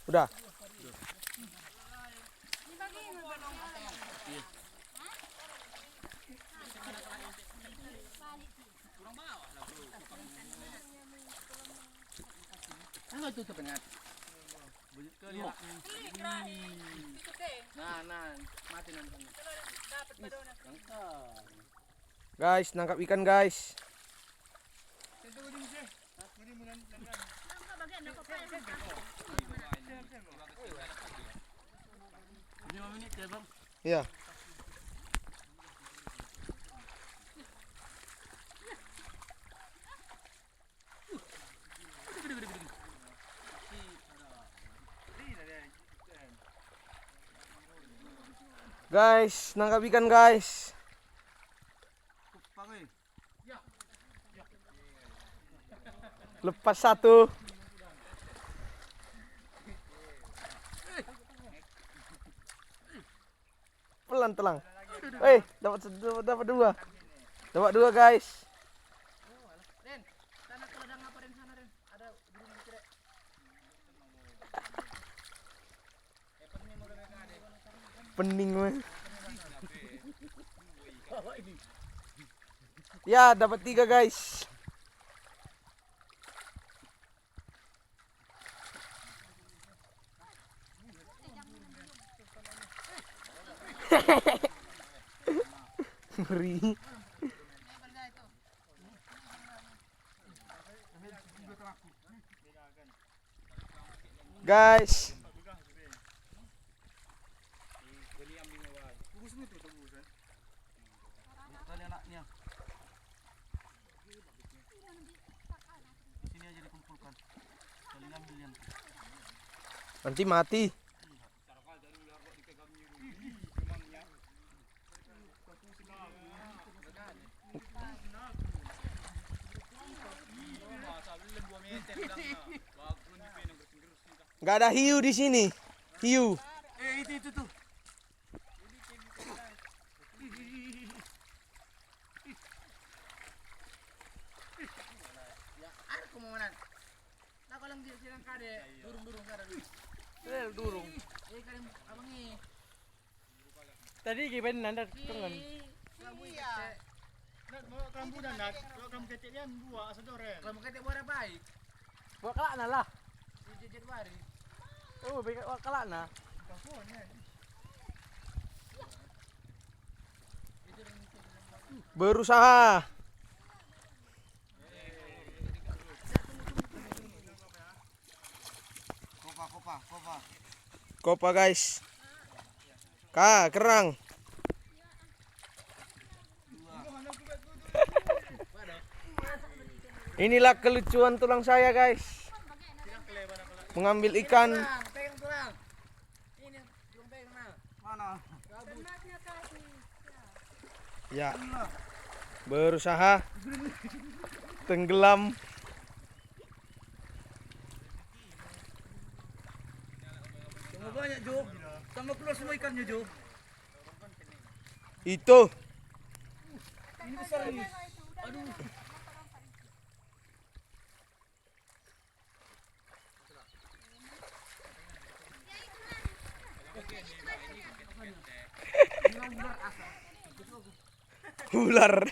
Udah. Ano ito sa pengat? Nah, mati nanti. Guys, nangkap ikan guys. Iya. Guys, nangkap ikan guys. Lepas satu. Pelan telang. Dapat dua. Dapat dua guys. Ren, sana kalau ada ngapa Ren sana Ren? Ada burung kira. Pening mah. Ya, dapat 3 guys. Ngeri. Guys. Nanti mati. Gak ada hiu di sini. Hiu. Itu tuh. Ya, ada kemana? Nah, kalau dia silang kade, durung kada dulu. Durung. Kadang abang ni. Tadi gimana nanda kangen. Iya. Mau kelambu dan nak, kalau kelambu keteknya dua asadoren. Kalau kete buat baik, Buat kalana lah. jejet bari. Oh, buat kalana. Berusaha. Kopa guys. Kerang. Inilah kelucuan tulang saya guys. Mengambil ikan. Pegang tulang. Ini belum pegang nah. Mana? Ya. Berusaha tenggelam. Tunggu banyak Jo. Tambah keluar semua ikannya Jo. Itu. Ini besar ini. Aduh. Ular.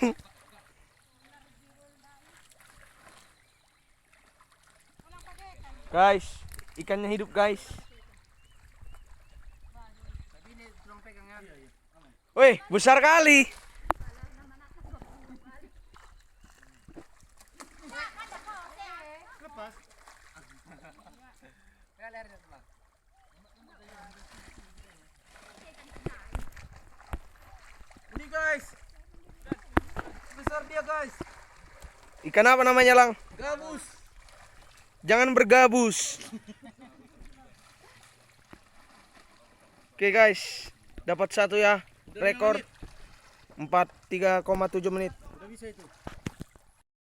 Guys, ikannya hidup guys. Tapi ini belum pegang ya. Wih, besar kali. Lepas. Pegang lehernya sebelah. Ini guys. Besar dia guys. Ikan apa namanya, Lang? Gabus. Jangan bergabus. Oke guys, dapat satu ya. Rekor 43,7 menit. Udah bisa itu.